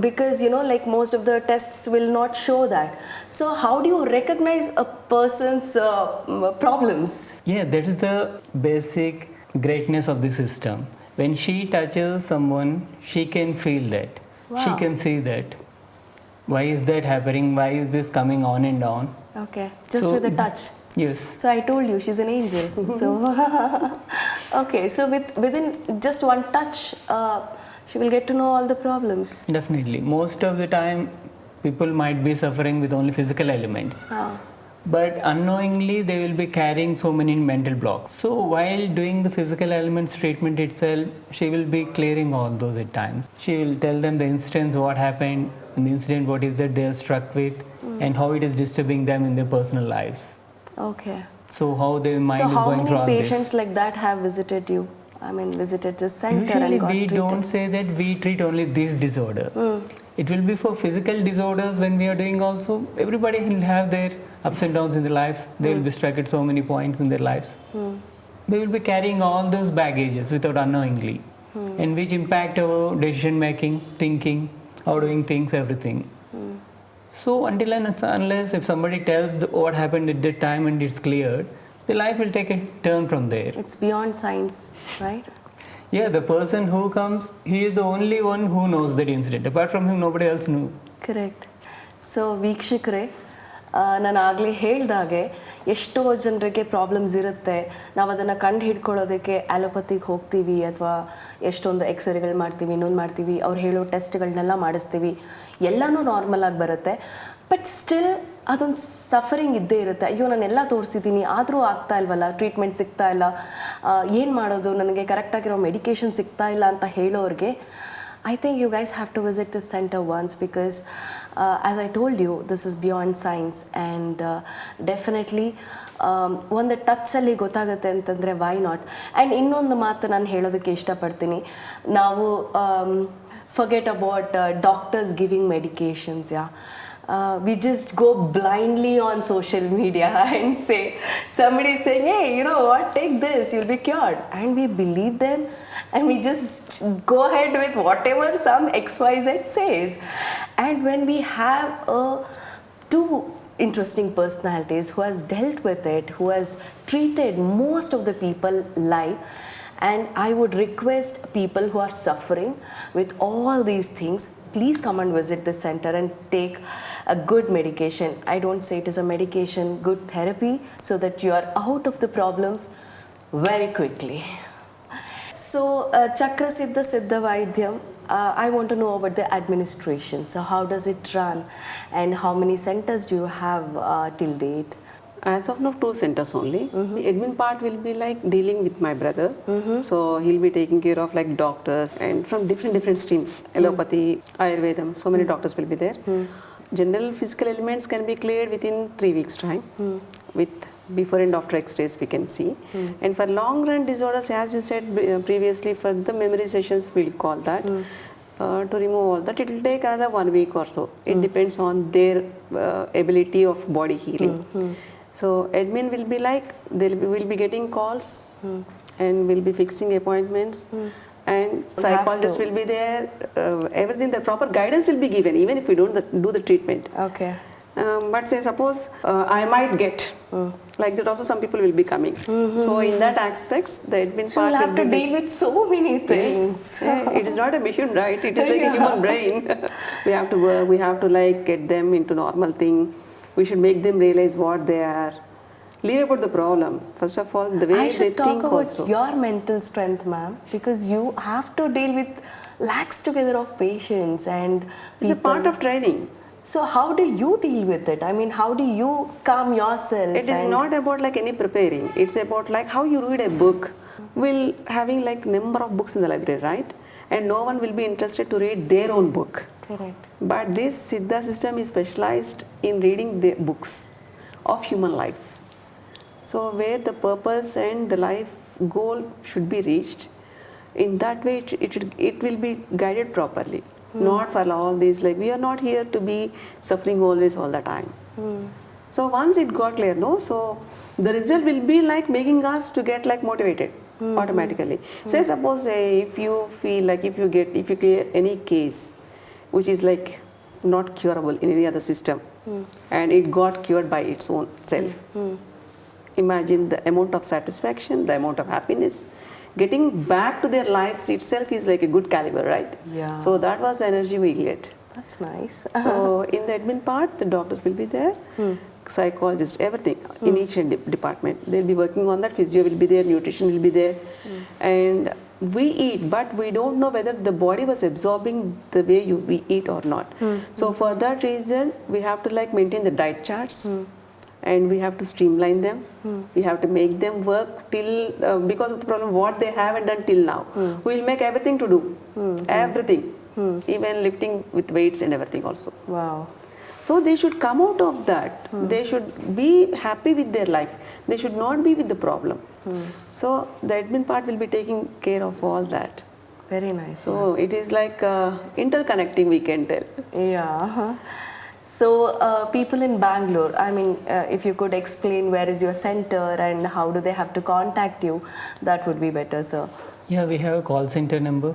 Because like most of the tests will not show that. So how do you recognize a person's problems? Yeah, that is the basic greatness of the system. When she touches someone, she can feel that. Wow. She can see that. Why is that happening? Why is this coming on and on? Okay, just with a touch. Yes. So I told you she's an angel. So okay, so within just one touch, she will get to know all the problems. Definitely. Most of the time, people might be suffering with only physical elements. But unknowingly, they will be carrying so many mental blocks. So while doing the physical elements treatment itself, she will be clearing all those at times. She will tell them the instance, what happened, and the incident, what is that they are struck with, and how it is disturbing them in their personal lives. Okay. So how their mind is going through all So how many this. patients like that have visited you? I mean, visited this center Usually and got we treated? don't say that we treat only this disorder. It will be for physical disorders when we are doing also. Everybody will have their ups and downs in their lives. They will be struck at so many points in their lives. They will be carrying all those baggages without unknowingly, and which impact our decision making, thinking, how doing things, everything. So until and unless if somebody tells what happened at that time and it's cleared, the life will take a turn from there. It's beyond science, right? Yeah, the person who comes, he is the only one who knows that incident. Apart from him, nobody else knew. Correct. So ವೀಕ್ಷಕರೇ, ನಾನು ಆಗಲೇ ಹೇಳಿದಾಗೆ ಎಷ್ಟೋ ಜನರಿಗೆ problems ಇರುತ್ತೆ. ನಾವು ಅದನ್ನು ಕಂಡು ಹಿಡ್ಕೊಳ್ಳೋದಕ್ಕೆ ಆ್ಯಲೋಪತಿಗೆ ಹೋಗ್ತೀವಿ ಅಥವಾ ಎಷ್ಟೊಂದು ಎಕ್ಸ್ರೇಗಳು ಮಾಡ್ತೀವಿ, ಇನ್ನೊಂದು ಮಾಡ್ತೀವಿ, ಅವ್ರು ಹೇಳೋ ಟೆಸ್ಟ್ಗಳನ್ನೆಲ್ಲ ಮಾಡಿಸ್ತೀವಿ, ಎಲ್ಲನೂ ನಾರ್ಮಲ್ ಆಗಿ ಬರುತ್ತೆ. ಬಟ್ ಸ್ಟಿಲ್ ಅದೊಂದು ಸಫರಿಂಗ್ ಇದ್ದೇ ಇರುತ್ತೆ. ಅಯ್ಯೋ ನಾನೆಲ್ಲ ತೋರಿಸಿದ್ದೀನಿ ಆದರೂ ಆಗ್ತಾ ಇಲ್ವಲ್ಲ, ಟ್ರೀಟ್ಮೆಂಟ್ ಸಿಗ್ತಾ ಇಲ್ಲ, ಏನು ಮಾಡೋದು, ನನಗೆ ಕರೆಕ್ಟಾಗಿರೋ ಮೆಡಿಕೇಷನ್ ಸಿಗ್ತಾ ಇಲ್ಲ ಅಂತ ಹೇಳೋರಿಗೆ I think you guys have to visit this center once because as I told you, this is beyond science and definitely ಒಂದು ಟಚ್ಚಲ್ಲಿ ಗೊತ್ತಾಗುತ್ತೆ ಅಂತಂದರೆ ವೈ ನಾಟ್. ಆ್ಯಂಡ್ ಇನ್ನೊಂದು ಮಾತು ನಾನು ಹೇಳೋದಕ್ಕೆ ಇಷ್ಟಪಡ್ತೀನಿ. ನಾವು forget about doctors giving medications, we just go blindly on social media and say, somebody is saying, hey, you know what, take this, you'll be cured. And we believe them and we just go ahead with whatever some XYZ says. And when we have two interesting personalities who has dealt with it, who has treated most of the people live, and I would request people who are suffering with all these things, please come and visit this center and take a good medication. I don't say it is a medication, good therapy, so that you are out of the problems very quickly. So Chakrasiddh Siddha Vaidyam, I want to know about the administration. So how does it run and how many centers do you have till date? As of now, 2 centers only. The admin part will be like dealing with my brother. So he'll be taking care of like doctors and from different streams, allopathy, Ayurvedam, so many doctors will be there. General physical elements can be cleared within 3 weeks time with before and after x-rays we can see. And for long run disorders, as you said previously, for the memory sessions we'll call that. To remove all that, it will take another 1 week or so. It depends on their ability of body healing. So admin will be like, we'll be getting calls and we'll be fixing appointments. and psychologists will be there, everything, the proper guidance will be given even if we don't do the treatment. Okay. But say suppose I might get, like that also some people will be coming. So in that aspects, the admin So part you'll have will to be deal with so many things. Yes. Yeah, it is not a machine, right? It is like a human brain. We have to work, we have to like get them into normal thing. We should make them realize what they are. Leave about the problem. First of all, the way I they should talk think about also. your mental strength, ma'am, because you have to deal with lakhs together of patients and It's a people. part of training. So how do you deal with it? I mean, how do you calm yourself? It is not about like any preparing. It's about like how you read a book. Will having like number of books in the library, right? And no one will be interested to read their own book. Correct. But this Siddha system is specialized in reading the books of human lives. So where the purpose and the life goal should be reached, in that way it will be guided properly. Not for all these, like we are not here to be suffering always all the time. So once it got clear, no, so the result will be like making us to get like motivated automatically. Say suppose if you feel like if you clear any case which is like not curable in any other system and it got cured by its own self. Imagine the amount of satisfaction, the amount of happiness. Getting back to their lives itself is like a good caliber, right? Yeah. So that was the energy we get. That's nice. So in the admin part, the doctors will be there, psychologists, everything in each department. They'll be working on that. Physio will be there, nutrition will be there, and we eat, but we don't know whether the body was absorbing the way we eat or not. So for that reason, we have to like maintain the diet charts. And we have to streamline them. We have to make them work till, because of the problem, what they haven't done till now. We will make everything to do, everything, even lifting with weights and everything also. Wow. So they should come out of that. They should be happy with their life. They should not be with the problem. So the admin part will be taking care of all that. Very nice. So it is like interconnecting, we can tell. Yeah. So people in Bangalore, I mean, if you could explain where is your center and how do they have to contact you, that would be better, sir. Yeah, we have a call center number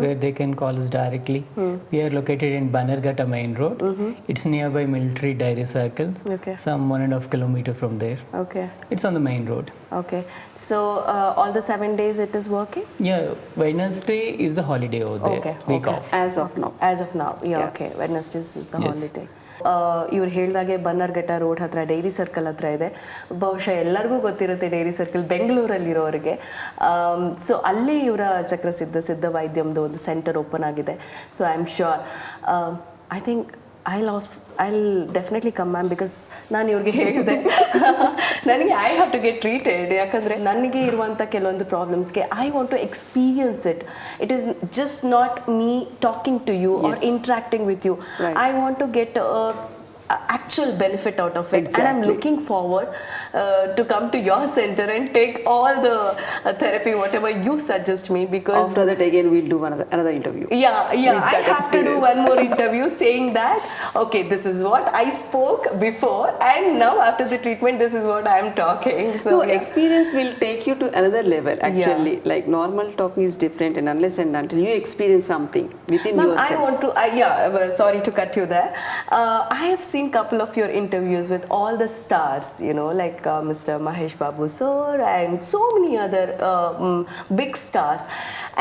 where they can call us directly. We are located in Bannerghatta Main Road. It's nearby Military Dairy Circle, some 1.5 kilometers from there. Okay. It's on the main road. Okay. So all the 7 days it is working? Yeah, Wednesday is the holiday over there. Okay. Week off. As of now. As of now, yeah. Okay. Wednesdays is the holiday. ಇವ್ರು ಹೇಳಿದಾಗೆ Bannerghatta road ಹತ್ರ dairy circle ಹತ್ರ ಇದೆ. ಬಹುಶಃ ಎಲ್ಲರಿಗೂ ಗೊತ್ತಿರುತ್ತೆ dairy circle ಬೆಂಗಳೂರಲ್ಲಿರೋರಿಗೆ. So ಅಲ್ಲೇ ಇವರ ಸಿದ್ಧ ವೈದ್ಯಂದು ಒಂದು ಸೆಂಟರ್ ಓಪನ್ ಆಗಿದೆ. So I am sure I think I'll definitely come, ma'am, because ನಾನು ಇವ್ರಿಗೆ ಹೇಳಿದೆ ನನಗೆ I have to get treated. ಯಾಕಂದರೆ ನನಗೆ ಇರುವಂಥ ಕೆಲವೊಂದು ಪ್ರಾಬ್ಲಮ್ಸ್ಗೆ I want to experience it. It is just not me talking to you are interacting with you. I want to get actual benefit out of it. Exactly. And I'm looking forward to come to your center and take all the therapy whatever you suggest me, because after that again we'll do another interview. Yeah, I have to do one more interview saying that okay, this is what I spoke before and now after the treatment this is what I am talking. So experience will take you to another level actually. Like normal talking is different, and unless and until you experience something within yourself. I want to sorry to cut you there. I have seen couple of your interviews with all the stars, you know, like Mr. Mahesh Babu sir and so many other big stars.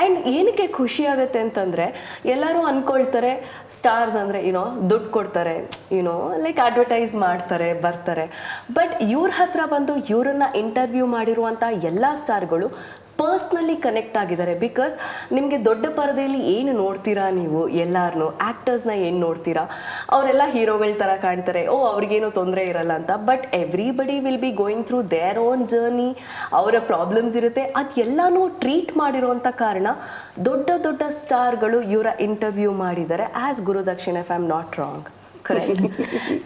And ಏನಕ್ಕೆ ಖುಷಿ ಆಗುತ್ತೆ ಅಂತಂದರೆ ಎಲ್ಲರೂ ಅಂದ್ಕೊಳ್ತಾರೆ stars ಅಂದರೆ YONO ದುಡ್ಡು ಕೊಡ್ತಾರೆ, you know like advertise ಮಾಡ್ತಾರೆ ಬರ್ತಾರೆ. ಬಟ್ ಇವ್ರ ಹತ್ರ ಬಂದು ಇವರನ್ನು ಇಂಟರ್ವ್ಯೂ ಮಾಡಿರುವಂಥ ಎಲ್ಲ ಸ್ಟಾರ್ಗಳು ಪರ್ಸ್ನಲಿ ಕನೆಕ್ಟ್ ಆಗಿದ್ದಾರೆ. ಬಿಕಾಸ್ ನಿಮಗೆ ದೊಡ್ಡ ಪರದೆಯಲ್ಲಿ ಏನು ನೋಡ್ತೀರಾ ನೀವು ಎಲ್ಲರೂ ಆ್ಯಕ್ಟರ್ಸ್ನ ಏನು ನೋಡ್ತೀರಾ, ಅವರೆಲ್ಲ ಹೀರೋಗಳ ಥರ ಕಾಣ್ತಾರೆ, ಅವ್ರಿಗೇನು ತೊಂದರೆ ಇರಲ್ಲ ಅಂತ. But everybody will be going through their own journey, ಅವರ ಪ್ರಾಬ್ಲಮ್ಸ್ ಇರುತ್ತೆ. ಅದೆಲ್ಲನೂ ಟ್ರೀಟ್ ಮಾಡಿರೋಂಥ ಕಾರಣ ದೊಡ್ಡ ದೊಡ್ಡ ಸ್ಟಾರ್ಗಳು ಇವರ ಇಂಟರ್ವ್ಯೂ ಮಾಡಿದ್ದಾರೆ ಆ್ಯಸ್ ಗುರುದಕ್ಷಿಣೆ, if I am not wrong. Correct.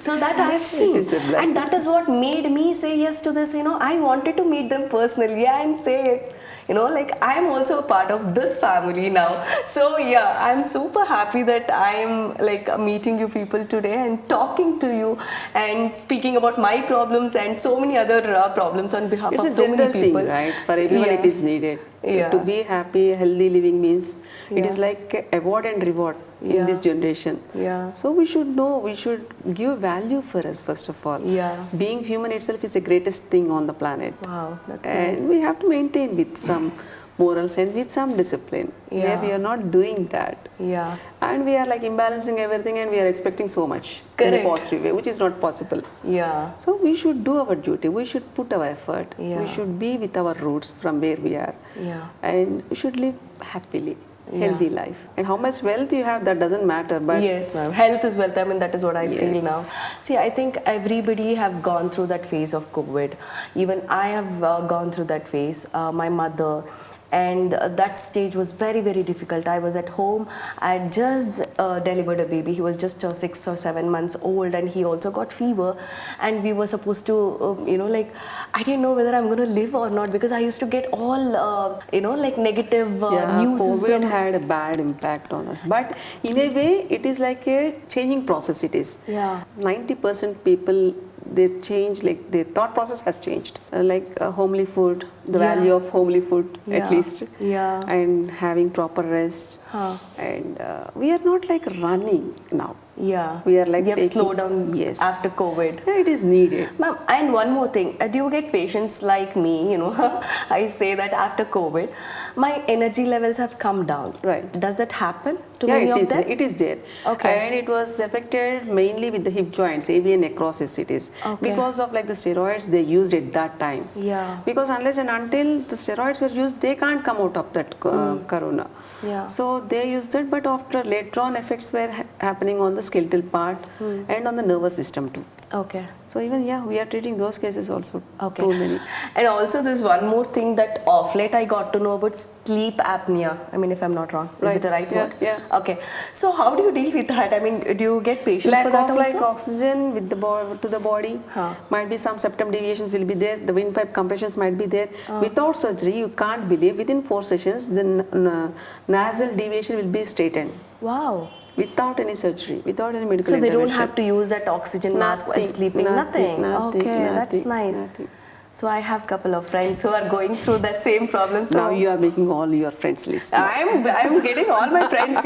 So that I have seen, and that is what made me say yes to this. You know, I wanted to meet them personally and say, you know, like I am also a part of this family now. So yeah, I'm super happy that I am like meeting you people today and talking to you and speaking about my problems and so many other problems on behalf of so many people. It's a general thing, right? For everyone it is needed. Yeah. To be happy, healthy living means it Yeah. is like award and reward Yeah. in this generation. Yeah. So we should know, we should give value for us first of all. Yeah. Being human itself is the greatest thing on the planet. Wow, that's And nice. we have to maintain with some morals and with some discipline. Yeah. Where we are not doing that. Yeah. And we are like imbalancing everything and we are expecting so much in a Correct. positive way, which is not possible. Yeah. So we should do our duty, we should put our effort, Yeah. we should be with our roots from where we are. Yeah. And we should live happily, Yeah. healthy life. And how much wealth you have, that doesn't matter. But Yes, ma'am. Health is wealth. I mean, that is what I feel Yes. now. See, I think everybody have gone through that phase of COVID. Even I have gone through that phase. My mother. And that stage was very, very difficult. I was at home. I had just delivered a baby. He was just 6 or 7 months old, and he also got fever. And we were supposed to, like, I didn't know whether I'm going to live or not, because I used to get all, like negative news. COVID had a bad impact on us. But in a way, it is like a changing process. It is. Yeah. 90% people, they change, like their thought process has changed. Like homely food, the Yeah. value of homely food Yeah. at least. Yeah. And having proper rest. Huh. And we are not like running now. Yeah. We are like we have taking- slowed down Yes. after COVID. Yeah, it is needed. Ma'am, and one more thing, do you get patients like me, I say that after COVID, my energy levels have come down. Right. Does that happen to Yeah, many of it is. them? It is there. Okay. And it was affected mainly with the hip joints, AV necrosis it is. Okay. Because of like the steroids they used at that time. Yeah. Because unless and until the steroids were used, they can't come out of that corona. Yeah. So they used it, but after later on effects were happening on the skeletal part and on the nervous system too. Okay. So even we are treating those cases also. Okay. Too many. And also there's one more thing that off late I got to know about sleep apnea. I mean, if I'm not wrong. Is Right. it a right Yeah, word? yeah. Okay. So how do you deal with that? I mean, do you get patients Lack for that of also? like oxygen with the to the body. Huh. Might be some septum deviations will be there. The windpipe compressions might be there. Without surgery, you can't believe within 4 sessions the nasal deviation will be straightened. Wow. Without any surgery, without any medical So they don't intervention. have to use that oxygen mask while Nothing, sleeping? nothing, Okay, that's nothing, nice. nothing. So I have a couple of friends who are going through that same problem. So Now you are making all your friends list. I'm getting all my friends,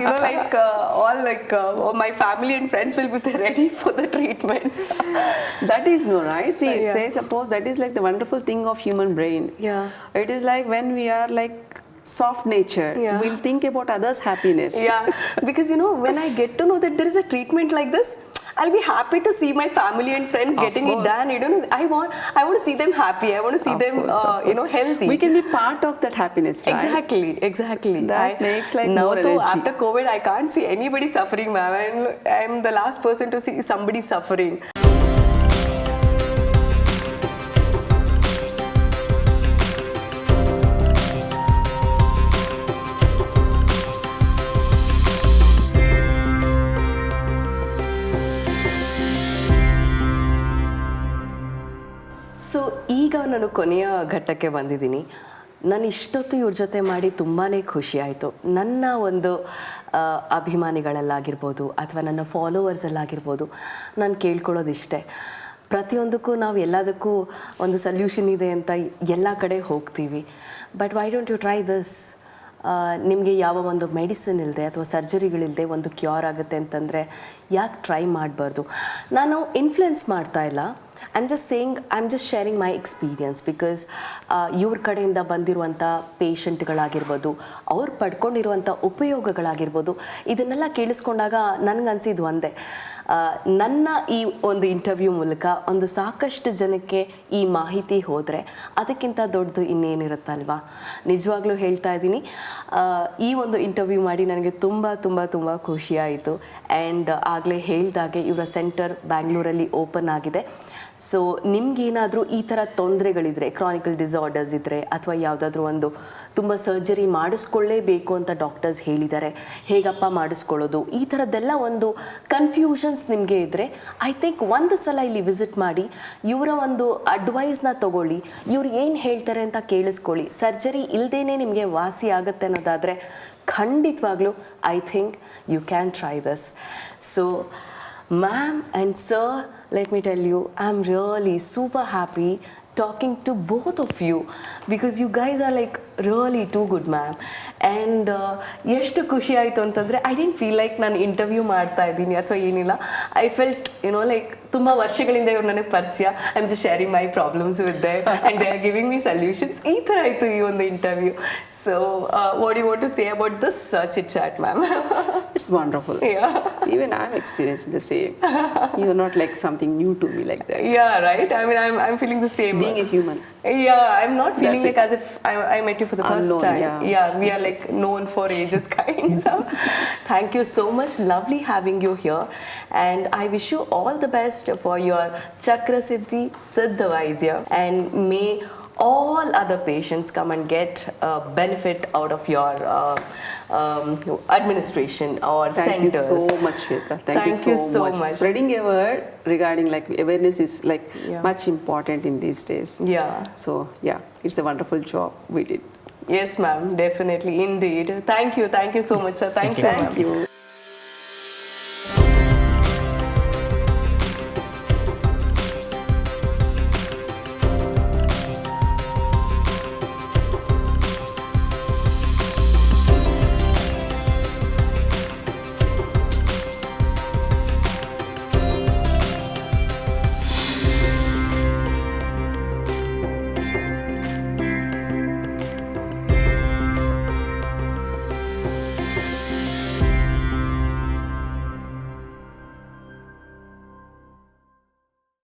all my family and friends will be ready for the treatments. That is no right. See, Yeah. say suppose that is like the wonderful thing of human brain. Yeah. It is like when we are like soft nature, Yeah. we'll think about others' happiness. Yeah, because when I get to know that there is a treatment like this, I'll be happy to see my family and friends Of getting it course. done. I want to see them happy. I want to see Of them, course, of course. healthy. We can be part of that happiness, right? Exactly. That makes, like, now more though, energy. after COVID, I can't see anybody suffering, ma'am. And I'm the last person to see somebody suffering. So ಈಗ ನಾನು ಕೊನೆಯ ಘಟ್ಟಕ್ಕೆ ಬಂದಿದ್ದೀನಿ. ನಾನು ಇಷ್ಟೊತ್ತು ಇವ್ರ ಜೊತೆ ಮಾಡಿ ತುಂಬಾ ಖುಷಿ ಆಯಿತು. ನನ್ನ ಒಂದು ಅಭಿಮಾನಿಗಳಲ್ಲಾಗಿರ್ಬೋದು ಅಥವಾ ನನ್ನ ಫಾಲೋವರ್ಸಲ್ಲಾಗಿರ್ಬೋದು ನಾನು ಕೇಳ್ಕೊಳ್ಳೋದಿಷ್ಟೇ, ಪ್ರತಿಯೊಂದಕ್ಕೂ ನಾವು ಎಲ್ಲದಕ್ಕೂ ಒಂದು ಸಲ್ಯೂಷನ್ ಇದೆ ಅಂತ ಎಲ್ಲ ಕಡೆ ಹೋಗ್ತೀವಿ. But why don't you try this? ನಿಮಗೆ ಯಾವ ಒಂದು ಮೆಡಿಸಿನ್ ಇಲ್ಲದೆ ಅಥವಾ ಸರ್ಜರಿಗಳಿಲ್ಲದೆ ಒಂದು ಕ್ಯೂರ್ ಆಗುತ್ತೆ ಅಂತಂದರೆ ಯಾಕೆ ಟ್ರೈ ಮಾಡಬಾರ್ದು? ನಾನು ಇನ್ಫ್ಲುಯೆನ್ಸ್ ಮಾಡ್ತಾ ಇಲ್ಲ. I'm just sharing my experience because ಇವ್ರ ಕಡೆಯಿಂದ ಬಂದಿರುವಂಥ ಪೇಷಂಟ್ಗಳಾಗಿರ್ಬೋದು, ಅವ್ರು ಪಡ್ಕೊಂಡಿರುವಂಥ ಉಪಯೋಗಗಳಾಗಿರ್ಬೋದು, ಇದನ್ನೆಲ್ಲ ಕೇಳಿಸ್ಕೊಂಡಾಗ ನನಗನ್ಸಿದ್ದು ಒಂದೇ, ನನ್ನ ಈ ಒಂದು ಇಂಟರ್ವ್ಯೂ ಮೂಲಕ ಒಂದು ಸಾಕಷ್ಟು ಜನಕ್ಕೆ ಈ ಮಾಹಿತಿ ಹೋದರೆ ಅದಕ್ಕಿಂತ ದೊಡ್ಡದು ಇನ್ನೇನಿರುತ್ತಲ್ವಾ? ನಿಜವಾಗ್ಲೂ ಹೇಳ್ತಾ ಇದ್ದೀನಿ, ಈ ಒಂದು ಇಂಟರ್ವ್ಯೂ ಮಾಡಿ ನನಗೆ ತುಂಬ ತುಂಬ ತುಂಬ ಖುಷಿಯಾಯಿತು. ಆ್ಯಂಡ್ ಆಗಲೇ ಹೇಳಿದಾಗೆ ಇವರ ಸೆಂಟರ್ ಬ್ಯಾಂಗ್ಳೂರಲ್ಲಿ ಓಪನ್ ಆಗಿದೆ. ಸೊ ನಿಮಗೇನಾದರೂ ಈ ಥರ ತೊಂದರೆಗಳಿದ್ರೆ, ಕ್ರಾನಿಕಲ್ ಡಿಸಾರ್ಡರ್ಸ್ ಇದ್ದರೆ ಅಥವಾ ಯಾವುದಾದ್ರೂ ಒಂದು ತುಂಬ ಸರ್ಜರಿ ಮಾಡಿಸ್ಕೊಳ್ಳೇಬೇಕು ಅಂತ ಡಾಕ್ಟರ್ಸ್ ಹೇಳಿದ್ದಾರೆ, ಹೇಗಪ್ಪ ಮಾಡಿಸ್ಕೊಳ್ಳೋದು, ಈ ಥರದ್ದೆಲ್ಲ ಒಂದು ಕನ್ಫ್ಯೂಷನ್ಸ್ ನಿಮಗೆ ಇದ್ದರೆ ಐ ಥಿಂಕ್ ಒಂದು ಸಲ ಇಲ್ಲಿ ವಿಸಿಟ್ ಮಾಡಿ ಇವರ ಒಂದು ಅಡ್ವೈಸ್ನ ತೊಗೊಳ್ಳಿ. ಇವ್ರು ಏನು ಹೇಳ್ತಾರೆ ಅಂತ ಕೇಳಿಸ್ಕೊಳ್ಳಿ. ಸರ್ಜರಿ ಇಲ್ಲದೇ ನಿಮಗೆ ವಾಸಿ ಆಗುತ್ತೆ ಅನ್ನೋದಾದರೆ ಖಂಡಿತವಾಗ್ಲೂ I think you can try this. So ma'am and sir, let me tell you, I'm really super happy talking to both of you because you guys are like really too good, ma'am. And ಎಷ್ಟು ಖುಷಿ ಆಯಿತು ಅಂತಂದರೆ I didn't feel like ನಾನು interview ಮಾಡ್ತಾ ಇದ್ದೀನಿ ಅಥವಾ ಏನಿಲ್ಲ. I felt like ತುಂಬ ವರ್ಷಗಳಿಂದ ಇವ್ರು ನನಗೆ ಪರಿಚಯ. I am just sharing my problems with them and they are giving me solutions. ಈ ಥರ ಆಯಿತು ಈ ಒಂದು interview. So what you want to say about this chit chat, ma'am? It's wonderful. Yeah. Even I'm experiencing the same. You're not like something new to me like that. Yeah, right? I mean, I'm feeling the same. Being a human. Yeah, I'm not feeling That's like as if I met you for the first Unknown, time. yeah. We are like known for ages kind. So thank you so much. Lovely having you here. And I wish you all the best for your Chakrasiddhi, Shwetha Vaidya. And may all other patients come and get benefit out of your administration or Thank centers. you so much, Shwetha. Thank you so much. Spreading a word regarding like awareness is like much important in these days. Yeah. So yeah, it's a wonderful job we did. Yes, ma'am. Definitely. Indeed. Thank you so much, sir. Thank you. Thank you.